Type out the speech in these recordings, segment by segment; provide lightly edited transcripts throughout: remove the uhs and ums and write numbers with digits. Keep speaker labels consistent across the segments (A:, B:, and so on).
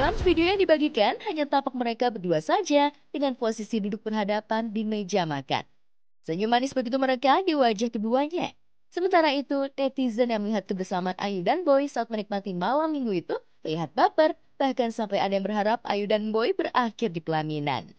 A: Dalam video yang dibagikan, hanya tampak mereka berdua saja dengan posisi duduk berhadapan di meja makan. Senyum manis begitu merekah di wajah keduanya. Sementara itu, netizen yang melihat kebersamaan Ayu dan Boy saat menikmati malam minggu itu terlihat baper, bahkan sampai ada yang berharap Ayu dan Boy berakhir di pelaminan.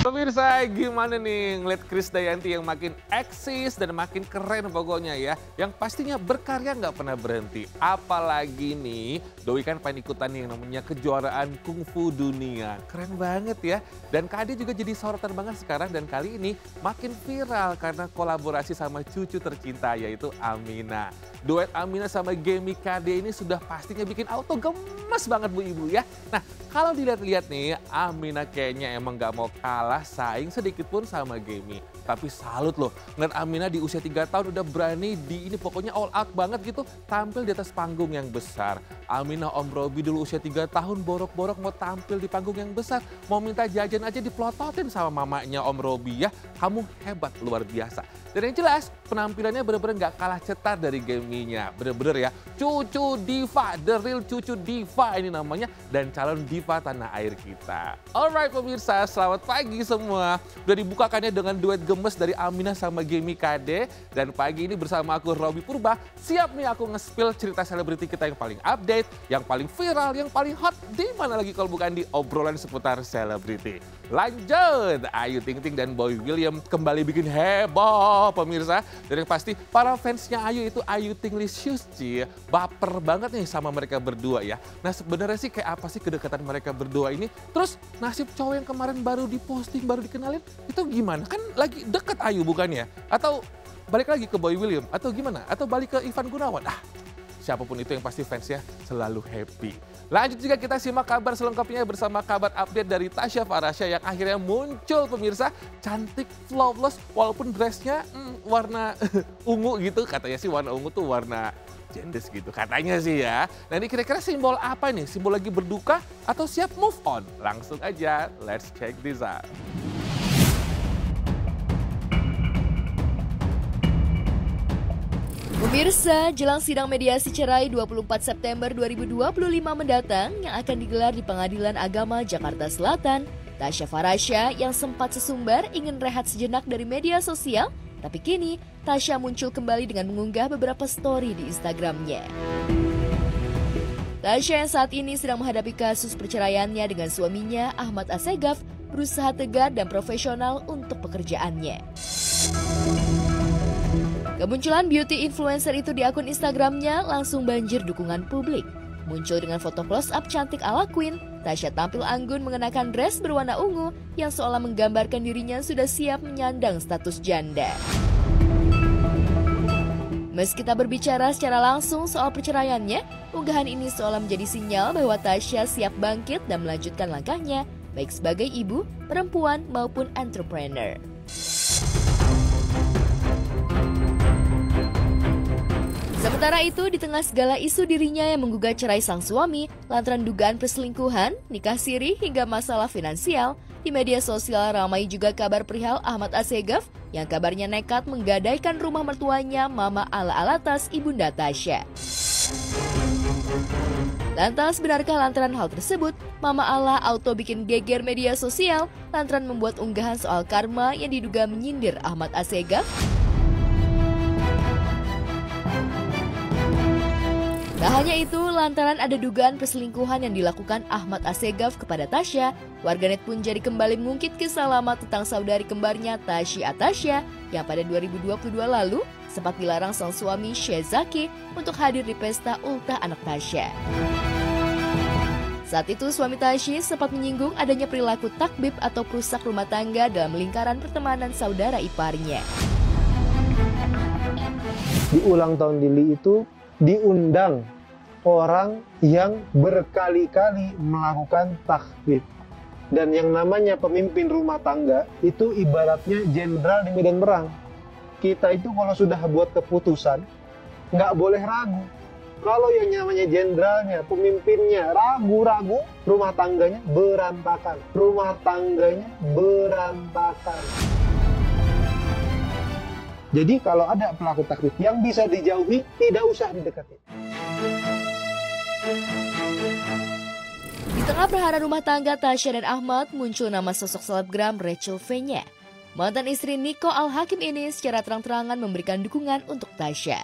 B: Pemirsa, gimana nih ngeliat Krisdayanti yang makin eksis dan makin keren pokoknya ya. Yang pastinya berkarya nggak pernah berhenti. Apalagi nih, Doi kan pengen ikutan yang namanya kejuaraan kungfu dunia. Keren banget ya. Dan KD juga jadi sorotan banget sekarang dan kali ini makin viral karena kolaborasi sama cucu tercinta yaitu Amina. Duet Amina sama Gemi KD ini sudah pastinya bikin auto gemes banget Bu Ibu ya. Nah, kalau dilihat-lihat nih, Amina kayaknya emang gak mau kalah saing sedikit pun sama Gemi. Tapi salut loh, ngeliat Amina di usia 3 tahun udah berani ini pokoknya all out banget gitu tampil di atas panggung yang besar. Amina Om Robi dulu usia 3 tahun borok-borok mau tampil di panggung yang besar. Mau minta jajan aja dipelototin sama mamanya Om Robi ya. Kamu hebat, luar biasa. Dan yang jelas penampilannya bener-bener gak kalah cetar dari Geminya. Bener-bener ya, cucu diva, the real cucu diva ini namanya. Dan calon diva tanah air kita. Alright pemirsa, selamat pagi semua. Udah dibukakannya dengan duet gemes dari Amina sama Gemi KD. Dan pagi ini bersama aku Robi Purba, siap nih aku nge-spill cerita selebriti kita yang paling update, yang paling viral, yang paling hot. Di mana lagi kalau bukan di obrolan seputar selebriti. Lanjut, Ayu Ting Ting dan Boy William kembali bikin heboh pemirsa. Dan yang pasti para fansnya Ayu itu Ayu Ting Licious, baper banget nih sama mereka berdua ya. Nah sebenarnya sih kayak apa sih kedekatan mereka berdua ini? Terus nasib cowok yang kemarin baru diposting, baru dikenalin itu gimana? Kan lagi deket Ayu bukannya? Atau balik lagi ke Boy William? Atau gimana? Atau balik ke Ivan Gunawan? Siapapun itu yang pasti fansnya selalu happy. Lanjut juga kita simak kabar selengkapnya bersama kabar update dari Tasya Farahsya yang akhirnya muncul pemirsa. Cantik, flawless, walaupun dressnya warna ungu gitu. Katanya sih warna ungu tuh warna jendes gitu katanya sih ya. Nah ini kira-kira simbol apa nih? Simbol lagi berduka atau siap move on? Langsung aja, let's check this out.
A: Pemirsa, jelang sidang mediasi cerai 24 September 2025 mendatang yang akan digelar di Pengadilan Agama Jakarta Selatan, Tasya Farahsya yang sempat sesumbar ingin rehat sejenak dari media sosial, tapi kini Tasya muncul kembali dengan mengunggah beberapa story di Instagramnya. Tasya yang saat ini sedang menghadapi kasus perceraiannya dengan suaminya Ahmad Assegaf berusaha tegar dan profesional untuk pekerjaannya. Kemunculan beauty influencer itu di akun Instagramnya langsung banjir dukungan publik. Muncul dengan foto close-up cantik ala Queen, Tasya tampil anggun mengenakan dress berwarna ungu yang seolah menggambarkan dirinya sudah siap menyandang status janda. Meski tak berbicara secara langsung soal perceraiannya, unggahan ini seolah menjadi sinyal bahwa Tasya siap bangkit dan melanjutkan langkahnya, baik sebagai ibu, perempuan, maupun entrepreneur. Sementara itu, di tengah segala isu dirinya yang menggugat cerai sang suami, lantaran dugaan perselingkuhan, nikah siri, hingga masalah finansial, di media sosial ramai juga kabar perihal Ahmad Assegaf yang kabarnya nekat menggadaikan rumah mertuanya Mama Ala Alatas Ibunda Tasya. Lantas benarkah lantaran hal tersebut, Mama Ala auto bikin geger media sosial lantaran membuat unggahan soal karma yang diduga menyindir Ahmad Assegaf? Tak hanya itu, lantaran ada dugaan perselingkuhan yang dilakukan Ahmad Assegaf kepada Tasya, warganet pun jadi kembali mengungkit kisah lama tentang saudari kembarnya Tashi Atasya yang pada 2022 lalu sempat dilarang sang suami Sheikh Zaki untuk hadir di pesta ultah anak Tasya. Saat itu suami Tashi sempat menyinggung adanya perilaku takbib atau perusak rumah tangga dalam lingkaran pertemanan saudara iparnya.
C: Di ulang tahun Lili itu diundang orang yang berkali-kali melakukan takbir. Dan yang namanya pemimpin rumah tangga itu ibaratnya jenderal di medan perang. Kita itu kalau sudah buat keputusan, nggak boleh ragu. Kalau yang namanya jenderalnya, pemimpinnya ragu-ragu, rumah tangganya berantakan. Rumah tangganya berantakan. Jadi kalau ada pelaku taklid yang bisa dijauhi, tidak usah didekati.
A: Di tengah perhara rumah tangga Tasya dan Ahmad, muncul nama sosok selebgram Rachel V-nya. Mantan istri Nico Al-Hakim ini secara terang-terangan memberikan dukungan untuk Tasya.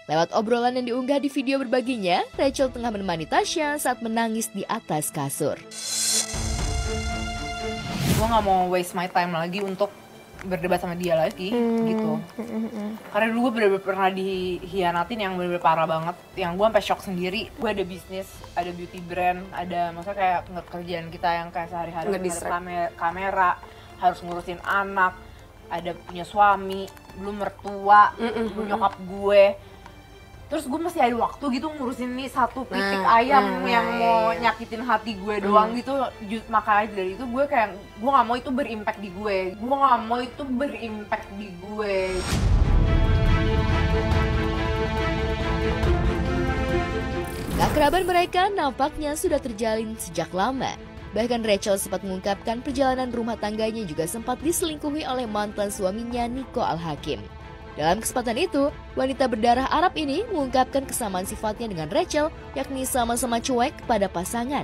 A: Lewat obrolan yang diunggah di video berbaginya, Rachel tengah menemani Tasya saat menangis di atas kasur.
D: Gue gak mau waste my time lagi untuk berdebat sama dia lagi gitu. Karena dulu gue bener-bener pernah dihianatin yang bener-bener parah banget. Yang gue sampai shock sendiri. Gue ada bisnis, ada beauty brand, ada maksudnya kayak kerjaan kita yang kayak sehari-hari harus kamera, harus ngurusin anak, ada punya suami, belum mertua, belum nyokap gue. Terus gue masih ada waktu gitu ngurusin nih satu pitik ayam yang mau nyakitin hati gue doang gitu. Makanya dari itu gue kayak, gue gak mau itu berimpact di gue.
A: Keakraban mereka nampaknya sudah terjalin sejak lama. Bahkan Rachel sempat mengungkapkan perjalanan rumah tangganya juga sempat diselingkuhi oleh mantan suaminya Nico Al-Hakim. Dalam kesempatan itu, wanita berdarah Arab ini mengungkapkan kesamaan sifatnya dengan Rachel, yakni sama-sama cuek pada pasangan.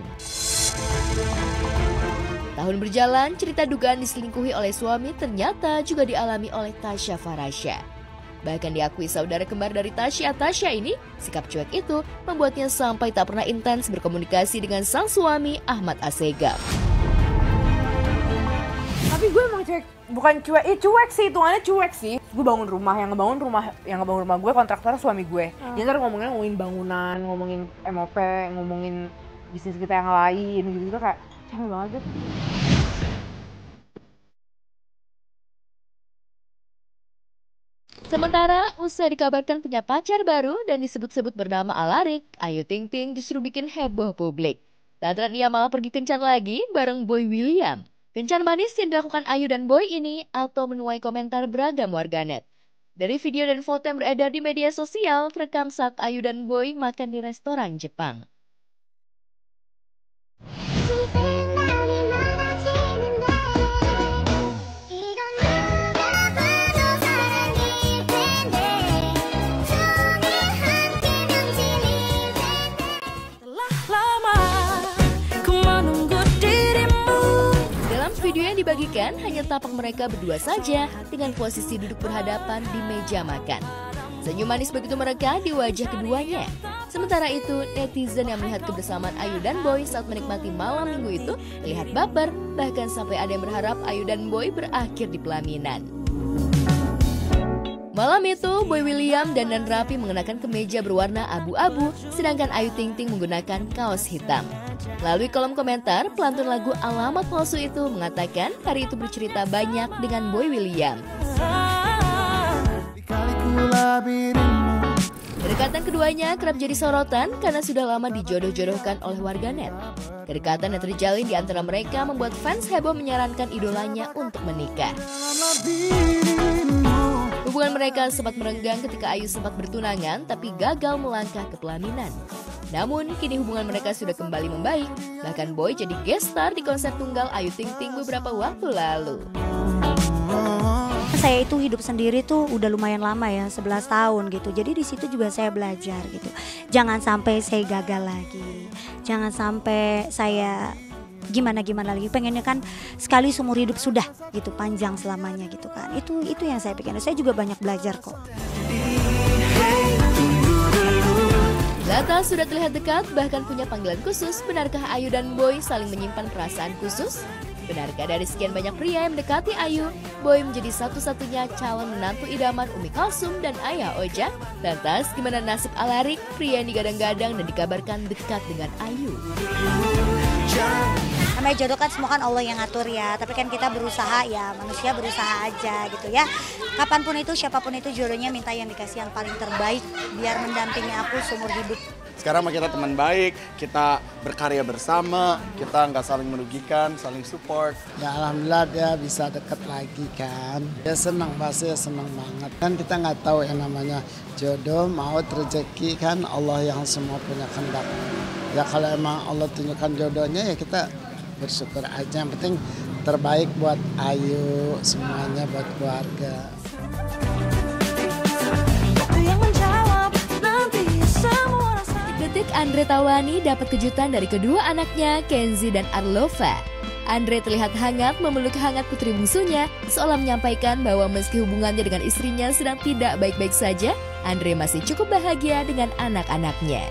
A: Tahun berjalan, cerita dugaan diselingkuhi oleh suami ternyata juga dialami oleh Tasya Farasya. Bahkan diakui saudara kembar dari Tasya ini, sikap cuek itu membuatnya sampai tak pernah intens berkomunikasi dengan sang suami Ahmad Assegaf.
D: Tapi gue emang cuek sih, hitungannya cuek sih. Gue bangun rumah, yang ngebangun rumah gue kontraktornya suami gue. Jadi ntar ngomongin bangunan, ngomongin MOP, ngomongin bisnis kita yang lain gitu kayak capek banget.
A: Sementara usai dikabarkan punya pacar baru dan disebut-sebut bernama Alarik, Ayu Ting Ting justru bikin heboh publik. Lantaran ia malah pergi kencan lagi bareng Boy William. Kencan manis yang dilakukan Ayu dan Boy ini atau menuai komentar beragam warganet. Dari video dan foto yang beredar di media sosial, terekam saat Ayu dan Boy makan di restoran Jepang. Video yang dibagikan hanya tapak mereka berdua saja dengan posisi duduk berhadapan di meja makan. Senyum manis begitu merekah di wajah keduanya. Sementara itu, netizen yang melihat kebersamaan Ayu dan Boy saat menikmati malam minggu itu terlihat baper, bahkan sampai ada yang berharap Ayu dan Boy berakhir di pelaminan. Malam itu, Boy William dandan rapi mengenakan kemeja berwarna abu-abu, sedangkan Ayu Ting Ting menggunakan kaos hitam. Melalui kolom komentar, pelantun lagu Alamat Palsu itu mengatakan hari itu bercerita banyak dengan Boy William. Kedekatan keduanya kerap jadi sorotan karena sudah lama dijodoh-jodohkan oleh warganet. Kedekatan yang terjalin di antara mereka membuat fans heboh menyarankan idolanya untuk menikah. Hubungan mereka sempat merenggang ketika Ayu sempat bertunangan tapi gagal melangkah ke pelaminan. Namun, kini hubungan mereka sudah kembali membaik. Bahkan Boy jadi guest star di konser tunggal Ayu Ting Ting beberapa waktu lalu.
E: Saya itu hidup sendiri tuh udah lumayan lama ya, 11 tahun gitu. Jadi di situ juga saya belajar gitu. Jangan sampai saya gagal lagi. Jangan sampai saya gimana lagi. Pengennya kan sekali seumur hidup sudah gitu, panjang selamanya gitu kan. Itu yang saya pikirkan. Saya juga banyak belajar kok.
A: Data sudah terlihat dekat, bahkan punya panggilan khusus. Benarkah Ayu dan Boy saling menyimpan perasaan khusus? Benarkah dari sekian banyak pria yang mendekati Ayu, Boy menjadi satu-satunya calon menantu idaman Umi Kalsum dan Ayah Oja? Lantas, gimana nasib Alarik, pria yang digadang-gadang dan dikabarkan dekat dengan Ayu?
E: Namanya jodoh kan semua kan Allah yang ngatur ya, tapi kan kita berusaha ya, manusia berusaha aja gitu ya. Kapanpun itu, siapapun itu jodohnya minta yang dikasih yang paling terbaik biar mendampingi aku seumur hidup.
F: Sekarang mah kita teman baik, kita berkarya bersama, kita nggak saling merugikan, saling support.
G: Ya alhamdulillah dia bisa deket lagi kan. Ya senang, pasti senang banget. Kan kita nggak tahu yang namanya jodoh, maut, rezeki kan Allah yang semua punya kehendak. Ya kalau emang Allah tunjukkan jodohnya ya kita bersyukur aja. Yang penting terbaik buat Ayu, semuanya buat keluarga.
A: Andre Taulany dapat kejutan dari kedua anaknya, Kenzi dan Arlova. Andre terlihat hangat memeluk hangat putri bungsunya, seolah menyampaikan bahwa meski hubungannya dengan istrinya sedang tidak baik-baik saja, Andre masih cukup bahagia dengan anak-anaknya.